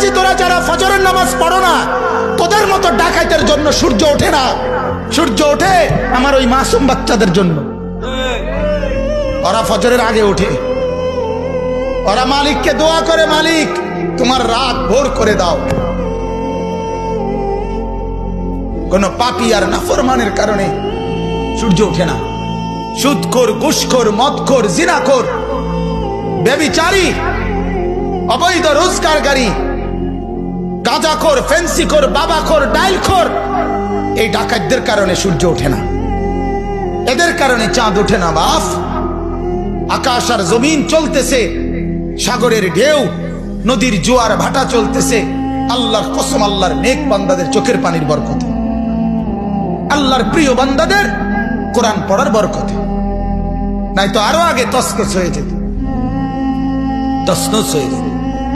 বলেছি তোরা যারা ফজরের নামাজ পড়ো না, তোদের মতো ডাকাইতের জন্য সূর্য ওঠে না। সূর্য ওঠে আমার ওই মাসুম বাচ্চাদের জন্য। ওরা ফজরের আগে ওঠে, ওরা মালিককে দোয়া করে, মালিক তোমার রাত ভোর করে দাও। কোন পাপী আর নাফরমানের কারণে সূর্য ওঠে না। সুদখোর, ঘুষখোর, মদখোর, জিনাখোর, ব্যভিচারী, অবৈধ রোজগারকারী, গাঁজাখোর, ফেন্সিখোর, বাবাখোর, ডাইলখোর, এই ডাকাতদের কারণে সূর্য ওঠে না। এদের কারণে চাঁদ ওঠে না। বাপ, আকাশ আর জমিন চলতেছে, সাগরের ঢেউ, নদীর জোয়ার ভাটা চলতেছে, আল্লাহর কসম, আল্লাহর নেক বান্দাদের চোখের পানির বরকতে, আল্লাহর প্রিয় বান্দাদের কোরআন পড়ার বরকতে। নাই তো আরো আগে তসনস হয়ে যেত, তসনস হয়ে যেত।